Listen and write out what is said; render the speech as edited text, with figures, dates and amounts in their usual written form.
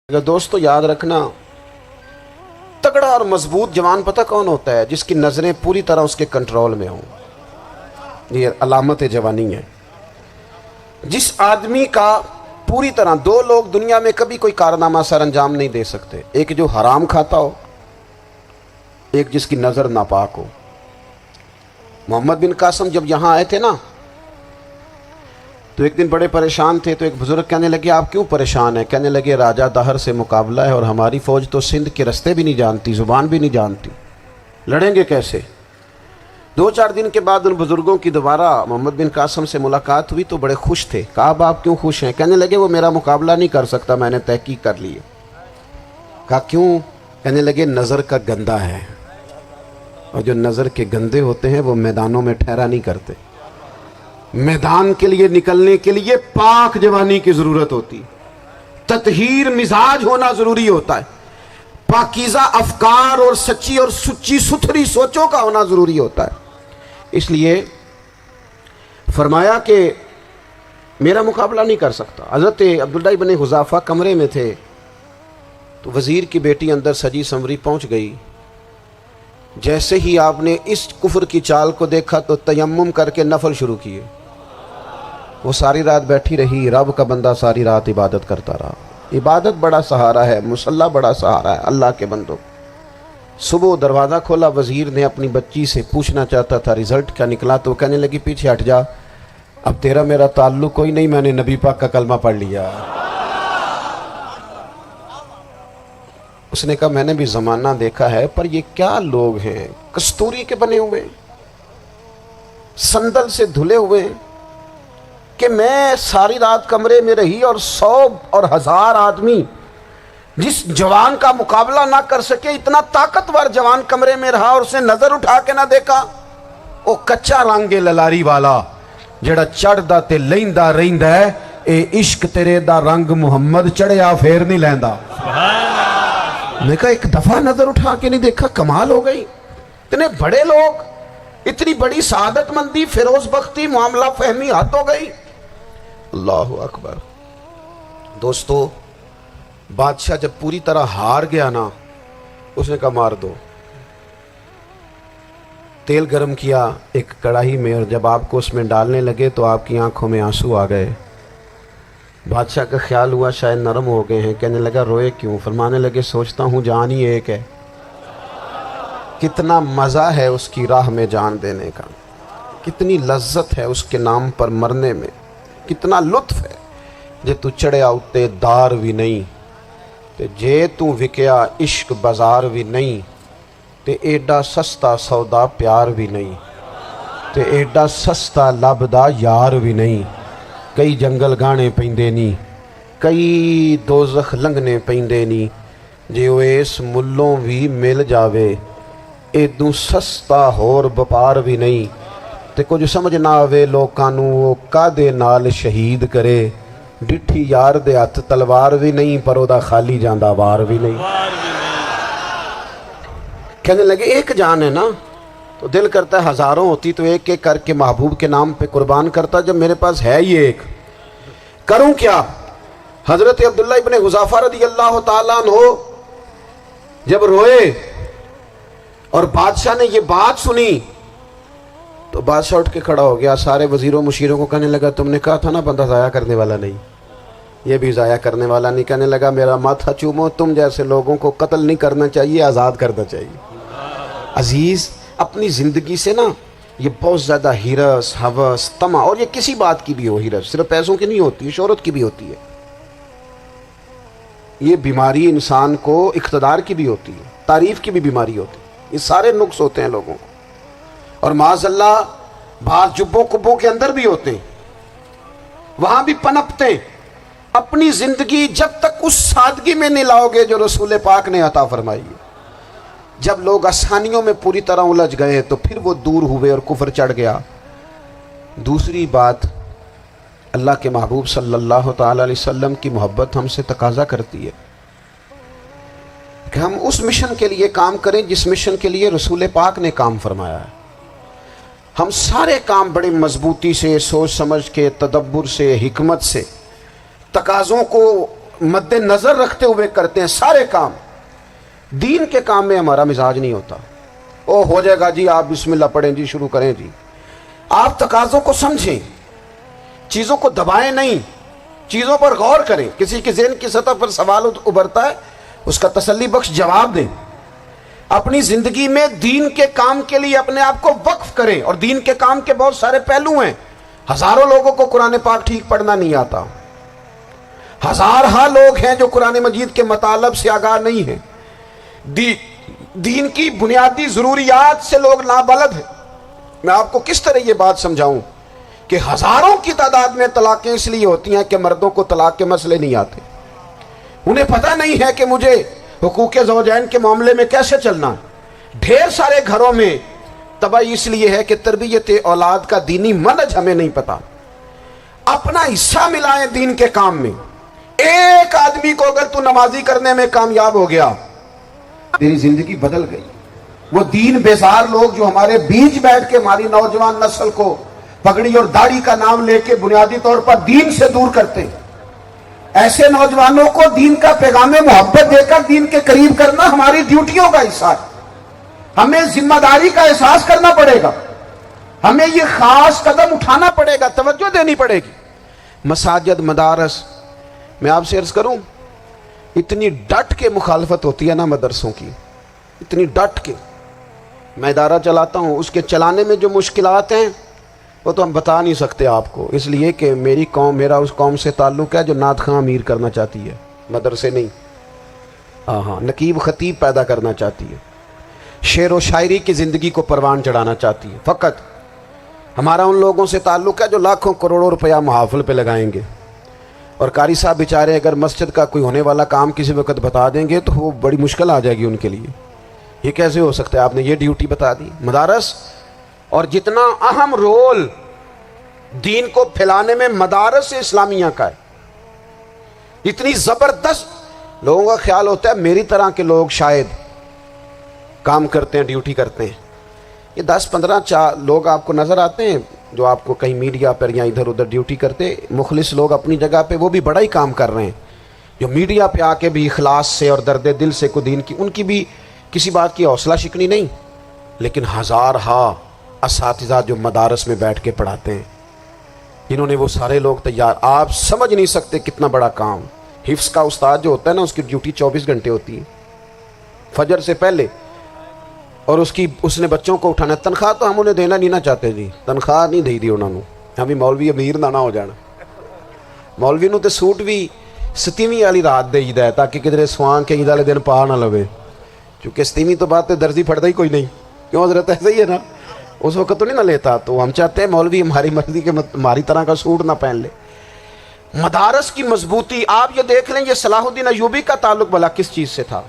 دوستو یاد رکھنا، تگڑا اور مضبوط جوان پتہ کون ہوتا ہے؟ جس کی نظریں پوری طرح اس کے کنٹرول میں ہوں۔ یہ علامت جوانی ہے۔ جس آدمی کا پوری طرح، دو لوگ دنیا میں کبھی کوئی کارنامہ سر انجام نہیں دے سکتے، ایک جو حرام کھاتا ہو، ایک جس کی نظر ناپاک ہو۔ محمد بن قاسم جب یہاں آئے تھے نا تو ایک دن بڑے پریشان تھے، تو ایک بزرگ کہنے لگے آپ کیوں پریشان ہیں؟ کہنے لگے راجہ دہر سے مقابلہ ہے اور ہماری فوج تو سندھ کے رستے بھی نہیں جانتی، زبان بھی نہیں جانتی، لڑیں گے کیسے؟ دو چار دن کے بعد ان بزرگوں کی دوبارہ محمد بن قاسم سے ملاقات ہوئی تو بڑے خوش تھے۔ کہا آپ کیوں خوش ہیں؟ کہنے لگے وہ میرا مقابلہ نہیں کر سکتا، میں نے تحقیق کر لی ہے۔ کہا کیوں؟ کہنے لگے نظر کا گندہ ہے، اور جو نظر کے گندے ہوتے ہیں وہ میدانوں میں ٹھہرا نہیں کرتے۔ میدان کے لیے نکلنے کے لیے پاک جوانی کی ضرورت ہوتی، تطہیر مزاج ہونا ضروری ہوتا ہے، پاکیزہ افکار اور سچی اور سچی ستھری سوچوں کا ہونا ضروری ہوتا ہے۔ اس لیے فرمایا کہ میرا مقابلہ نہیں کر سکتا۔ حضرت عبداللہ ابن حذافہ کمرے میں تھے تو وزیر کی بیٹی اندر سجی سنوری پہنچ گئی۔ جیسے ہی آپ نے اس کفر کی چال کو دیکھا تو تیمم کر کے نفل شروع کیے۔ وہ ساری رات بیٹھی رہی، رب کا بندہ ساری رات عبادت کرتا رہا۔ عبادت بڑا سہارا ہے، مصلی بڑا سہارا ہے اللہ کے بندوں۔ صبح دروازہ کھولا، وزیر نے اپنی بچی سے پوچھنا چاہتا تھا رزلٹ کیا نکلا، تو وہ کہنے لگی پیچھے ہٹ جا، اب تیرا میرا تعلق کوئی نہیں، میں نے نبی پاک کا کلمہ پڑھ لیا۔ اس نے کہا میں نے بھی زمانہ دیکھا ہے، پر یہ کیا لوگ ہیں، کستوری کے بنے ہوئے، سندل سے دھلے ہوئے، کہ میں ساری رات کمرے میں رہی اور 100 اور 1000 آدمی جس جوان کا مقابلہ نہ کر سکے، اتنا طاقتور جوان کمرے میں رہا اور اس نے نظر اٹھا کے نہ دیکھا۔ او کچا رنگ للاری والا جڑا چڑھدا تے لیندا رہندا ہے، اے عشق تیرے دا رنگ محمد چڑھیا پھر نہیں لیندا۔ میں کہا ایک دفعہ نظر اٹھا کے نہیں دیکھا، کمال ہو گئی۔ اتنے بڑے لوگ، اتنی بڑی سعادت مندی، فیروز بختی، معاملہ فہمی، حد ہو گئی۔ اللہ اکبر۔ دوستو بادشاہ جب پوری طرح ہار گیا نا، اس نے کہا مار دو۔ تیل گرم کیا ایک کڑاہی میں، اور جب آپ کو اس میں ڈالنے لگے تو آپ کی آنکھوں میں آنسو آ گئے۔ بادشاہ کا خیال ہوا شاید نرم ہو گئے ہیں، کہنے لگا روئے کیوں؟ فرمانے لگے سوچتا ہوں جان ہی ایک ہے، کتنا مزہ ہے اس کی راہ میں جان دینے کا، کتنی لذت ہے اس کے نام پر مرنے میں، کتنا لطف ہے۔ جے تو چڑھیا اتے دار بھی نہیں، تے جے تو وکیا عشق بازار بھی نہیں، تے ایڈا سستا سودا پیار بھی نہیں، تے ایڈا سستا لبدا یار بھی نہیں۔ کئی جنگل گانے پیندے نہیں، کئی دوزخ لنگنے پیندے نہیں، جے وہ اس ملوں بھی مل جاوے، ایدوں سستا ہور بپار بھی نہیں۔ تے کچھ سمجھ نہ آوے لوکاں نوں وہ کادے نال شہید کرے، ڈٹھی یار دے ہاتھ تلوار بھی نہیں، پر او دا خالی جاندہ وار بھی نہیں۔ کہنے لگے ایک جان ہے نا، تو دل کرتا ہے ہزاروں ہوتی تو ایک ایک کر کے محبوب کے نام پہ قربان کرتا، جب میرے پاس ہے یہ ایک، کروں کیا؟ حضرت عبداللہ ابن حذافہ رضی اللہ تعالیٰ عنہ جب روئے اور بادشاہ نے یہ بات سنی تو بادشاہ اٹھ کے کھڑا ہو گیا، سارے وزیروں مشیروں کو کہنے لگا تم نے کہا تھا نا بندہ ضائع کرنے والا نہیں، یہ بھی ضائع کرنے والا نہیں۔ کہنے لگا میرا ماتھا چومو، تم جیسے لوگوں کو قتل نہیں کرنا چاہیے، آزاد کرنا چاہیے۔ عزیز اپنی زندگی سے نا یہ بہت زیادہ ہرس، ہوس، طمع، اور یہ کسی بات کی بھی ہو، ہرس صرف پیسوں کی نہیں ہوتی ہے، شہرت کی بھی ہوتی ہے، یہ بیماری انسان کو اقتدار کی بھی ہوتی ہے، تعریف کی بھی بیماری ہوتی ہے، یہ سارے نقص ہوتے ہیں لوگوں کو، اور معاذ اللہ بعض جبوں کبوں کے اندر بھی ہوتے ہیں، وہاں بھی پنپتے ہیں۔ اپنی زندگی جب تک اس سادگی میں نہیں لاؤ گے جو رسول پاک نے عطا فرمائی ہے، جب لوگ آسانیوں میں پوری طرح الجھ گئے تو پھر وہ دور ہوئے اور کفر چڑھ گیا۔ دوسری بات، اللہ کے محبوب صلی اللہ تعالی علیہ وسلم کی محبت ہم سے تقاضا کرتی ہے کہ ہم اس مشن کے لیے کام کریں جس مشن کے لیے رسول پاک نے کام فرمایا ہے۔ ہم سارے کام بڑے مضبوطی سے، سوچ سمجھ کے، تدبر سے، حکمت سے، تقاضوں کو مد نظر رکھتے ہوئے کرتے ہیں سارے کام. دین کے کام میں ہمارا مزاج نہیں ہوتا. او ہو جائے گا جی، آپ بسم اللہ پڑھیں جی، شروع کریں جی. آپ تقاضوں کو سمجھیں، چیزوں کو دبائیں نہیں، چیزوں پر غور کریں. کسی کے ذہن کی سطح پر سوال ابھرتا ہے، اس کا تسلی بخش جواب دیں. اپنی زندگی میں دین کے کام کے لیے اپنے آپ کو وقف کریں. اور دین کے کام کے بہت سارے پہلو ہیں. ہزاروں لوگوں کو قرآن پاک ٹھیک پڑھنا نہیں آتا. ہزارہ لوگ ہیں جو قرآن مجید کے مطالب سے آگاہ نہیں ہیں. دین کی بنیادی ضروریات سے لوگ نابلد ہیں. میں آپ کو کس طرح یہ بات سمجھاؤں کہ ہزاروں کی تعداد میں طلاقیں اس لیے ہوتی ہیں کہ مردوں کو طلاق کے مسئلے نہیں آتے. انہیں پتہ نہیں ہے کہ مجھے حقوق زوجین کے معاملے میں کیسے چلنا. ڈھیر سارے گھروں میں تباہی اس لیے ہے کہ تربیت اولاد کا دینی منہج ہمیں نہیں پتا. اپنا حصہ ملائیں دین کے کام میں. ایک آدمی کو اگر تو نمازی کرنے میں کامیاب ہو گیا، تیری زندگی بدل گئی. وہ دین بیزار لوگ جو ہمارے بیچ بیٹھ کے ہماری نوجوان نسل کو پگڑی اور داڑھی کا نام لے کے بنیادی طور پر دین سے دور کرتے ہیں، ایسے نوجوانوں کو دین کا پیغام محبت دے کر دین کے قریب کرنا ہماری ڈیوٹیوں کا حصہ ہے. ہمیں ذمہ داری کا احساس کرنا پڑے گا. ہمیں یہ خاص قدم اٹھانا پڑے گا، توجہ دینی پڑے گی. مساجد، مدارس، میں آپ سے عرض کروں، اتنی ڈٹ کے مخالفت ہوتی ہے نا مدرسوں کی، اتنی ڈٹ کے. میں ادارہ چلاتا ہوں، اس کے چلانے میں جو مشکلات ہیں وہ تو ہم بتا نہیں سکتے آپ کو، اس لیے کہ میری قوم، میرا اس قوم سے تعلق ہے جو نعت خواں امیر کرنا چاہتی ہے، مدرسے نہیں. ہاں، نقیب خطیب پیدا کرنا چاہتی ہے، شعر و شاعری کی زندگی کو پروان چڑھانا چاہتی ہے. فقط ہمارا ان لوگوں سے تعلق ہے جو لاکھوں کروڑوں روپیہ محافل پہ لگائیں گے. اور قاری صاحب بیچارے اگر مسجد کا کوئی ہونے والا کام کسی وقت بتا دیں گے تو وہ بڑی مشکل آ جائے گی ان کے لیے. یہ کیسے ہو سکتا ہے، آپ نے یہ ڈیوٹی بتا دی. مدارس، اور جتنا اہم رول دین کو پھیلانے میں مدارس اسلامیہ کا ہے، اتنی زبردست. لوگوں کا خیال ہوتا ہے میری طرح کے لوگ شاید کام کرتے ہیں، ڈیوٹی کرتے ہیں. یہ 10-15 لوگ آپ کو نظر آتے ہیں جو آپ کو کہیں میڈیا پر یا ادھر ادھر ڈیوٹی کرتے. مخلص لوگ اپنی جگہ پہ، وہ بھی بڑا ہی کام کر رہے ہیں. جو میڈیا پہ آ کے بھی اخلاص سے اور درد دل سے کو دین کی، ان کی بھی کسی بات کی حوصلہ شکنی نہیں. لیکن ہزارہ اساتذہ جو مدارس میں بیٹھ کے پڑھاتے ہیں، جنہوں نے وہ سارے لوگ تیار، آپ سمجھ نہیں سکتے کتنا بڑا کام. حفظ کا استاد جو ہوتا ہے نا، اس کی ڈیوٹی 24 گھنٹے ہوتی ہے فجر سے پہلے. اور اس نے بچوں کو اٹھانا. تنخواہ تو ہم انہیں دینا نہیں نہ چاہتے جی، تنخواہ نہیں دے دی انہوں نے. ہمیں مولوی امیر نہ ہو جانا. مولوی نو تے سوٹ بھی 27ویں والی رات دے ہے تاکہ کدھر سوان کے عید والے دن پا نہ لوے. چونکہ 27ویں تو بات درزی پھڑتا ہی کوئی نہیں. کیوں حضرت؟ ایسا ہی ہے نا، اس وقت تو نہیں نہ لیتا. تو ہم چاہتے ہیں مولوی ہماری مرضی کے ہماری طرح کا سوٹ نہ پہن لے. مدارس کی مضبوطی آپ یہ دیکھ لیں، یہ صلاح الدین ایوبی کا تعلق بھلا کس چیز سے تھا؟